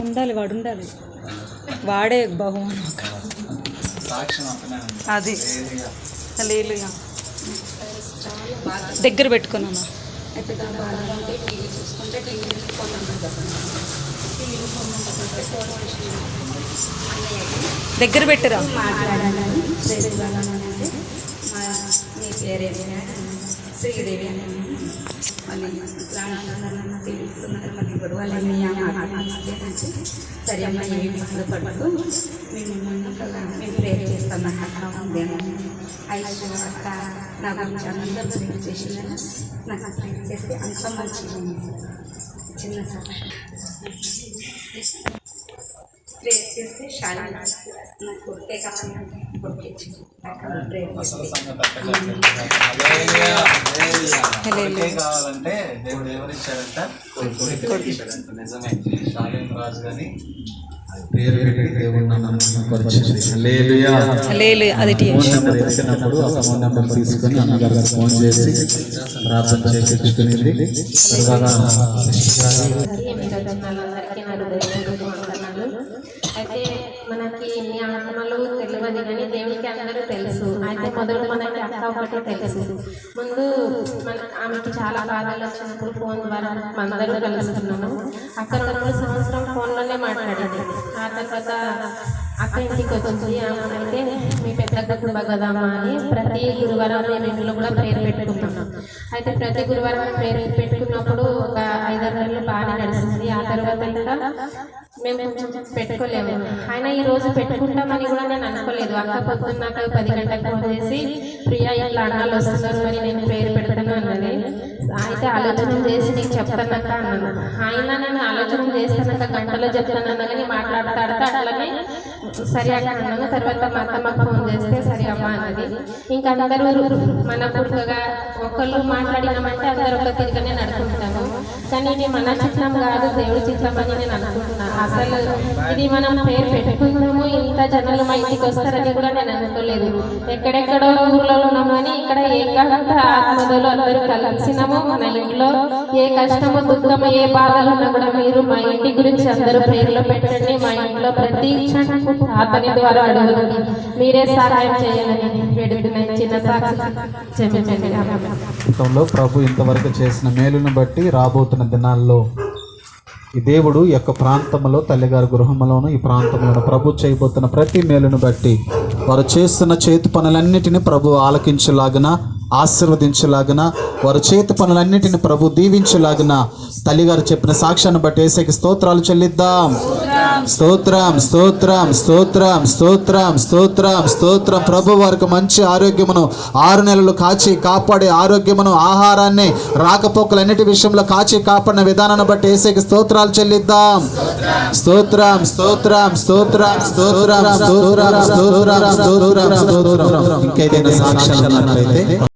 ఉండాలి, వాడు ఉండాలి, వాడే బహుమానం. అది హల్లెలూయా. దగ్గర పెట్టుకున్నాను. దగ్గర పెట్టరా. శ్రీదేవి అని మళ్ళీ తెలుస్తున్నారు. మళ్ళీ గొడవలన్నీ సరే అమ్మ ఏమి బాధపడదు, మేము ప్రేర్ చేస్తాం. ఐశ్వర్య అక్క నా గురించి అందరూ ప్రేర్ చేసిన నాకు ప్రేర్ చేస్తే అంత మంచిది. చిన్న సాక్షి ప్రేర్ చేస్తే శారీ నాకు కొట్టే కావాలంటే కొట్టేచ్చు. కావాలంటే దేవుడు ఎవరు ఇచ్చాడంట? కొడుకు. నిజమే. శాలిం రాజు గాని పేరు పెట్టి దేవుడు అది ఎత్తినప్పుడు ఆ ఫోన్ నెంబర్ తీసుకొని అన్నగారికి ఫోన్ చేసి ప్రార్థన చేయించుకునేది. అయితే మనకి ఎన్ని ఆత్మలు తెలియదు కానీ దేవునికి అందరూ తెలుసు. అయితే మొదలు మనకి అక్క ఒకటే తెలుసు. ముందు ఆమెకి చాలా బాధలు వచ్చినప్పుడు ఫోన్ ద్వారా అందరూ కలుస్తున్నాము. అక్క 2 సంవత్సరం ఫోన్లోనే మాట్లాడేది. ఆ తర్వాత అక్క ఇంటికి వచ్చింది. అయితే మీ పెద్ద కుటుంబ కదమ్మా అని ప్రతి గురువారం మేము ఇంట్లో కూడా ప్రేర్ పెట్టుకున్నాం. అయితే ప్రతి గురువారం ప్రేర్ పెట్టుకున్నప్పుడు ఒక 5-6 నెలలు బాగా నడిచింది. ఆ తర్వాత ఇంకా మేము కొంచెం పెట్టుకోలేము. ఆయన ఈరోజు పెట్టుకుంటామని కూడా నేను అనుకోలేదు. అక్క పొద్దున్నాక 10 గంటలకు ఫోన్ చేసి ప్రియా ఇట్లా అన్నాళ్ళు వస్తున్నారు అని నేను పేరు పెడతాను అన్నది. అయితే ఆలోచన చేసి నీకు చెప్తానక్క అన్నాను. ఆయన నేను ఆలోచన చేస్తానక్క గంటలో చెప్తానన్నా కానీ మాట్లాడతాడు అట్లానే సరే అక్క అన్నాను. తర్వాత మా అత్తమ్మకు ఫోన్ చేస్తే సరే అమ్మ అన్నది. ఇంకా అందరూ మన పుట్టుకగా ఒకళ్ళు మాట్లాడినామంటే అందరూ ఒక తిరిగానే నడుచుకుంటాము. కానీ ఇది మన చిత్రం కాదు, దేవుడి చిత్రం అని నేను అనుకుంటున్నాను. అసలు ఇది మనం పేరు పెట్టుకున్నాము, ఇంత జనాలు మా ఇంటికి వస్తారని కూడా నేను అనుకోలేదు. ఎక్కడెక్కడో ఊర్లో ఉన్నాము అని ఇక్కడ ఏకాంత ఆత్మదలు అందరూ కలిసినాము. మన ఇంట్లో ఏ కష్టము దుఃఖము ఏ బాధలు ఉన్నా కూడా మీరు మా ఇంటి గురించి అందరూ పేర్లో పెట్టండి. మా ఇంట్లో ప్రతి క్షణము అతని ద్వారా అడగండి, మీరే సహాయం చేయాలని వేడుకున్నాను. చిన్న సాక్షి ప్రభు ఇంతవరకు చేసిన మేలును బట్టి రాబోతున్న దినాల్లో ఈ దేవుడు ఈ యొక్క ప్రాంతంలో తల్లిగారి గృహంలోను ఈ ప్రాంతంలో ప్రభు చేయబోతున్న ప్రతి మేలును బట్టి వారు చేస్తున్న చేతి పనులన్నిటినీ ప్రభు ఆలకించలాగిన ఆశీర్వదించలాగిన వారు చేతి పనులన్నిటిని ప్రభు దీవించలాగిన తల్లిగారు చెప్పిన సాక్ష్యాన్ని బట్టి యేసుకి స్తోత్రాలు చెల్లిద్దాం. స్తోత్రం స్తోత్రం స్తోత్రం స్తోత్రం స్తోత్రం స్తోత్రం. ప్రభు వారికి మంచి ఆరోగ్యమును 6 నెలలు కాచి కాపాడే ఆరోగ్యమును ఆహారాన్ని రాకపోకలన్నిటి విషయంలో కాచి కాపాడిన విధానాన్ని బట్టి యేసుకి స్తోత్రాలు చెల్లిద్దాం. స్తోత్రం స్తోత్రం స్తోత్రం స్తోత్రం స్తోత్రం స్తోత్రం స్తోత్రం స్తోత్రం. ఇంకేదైనా సాక్ష్యం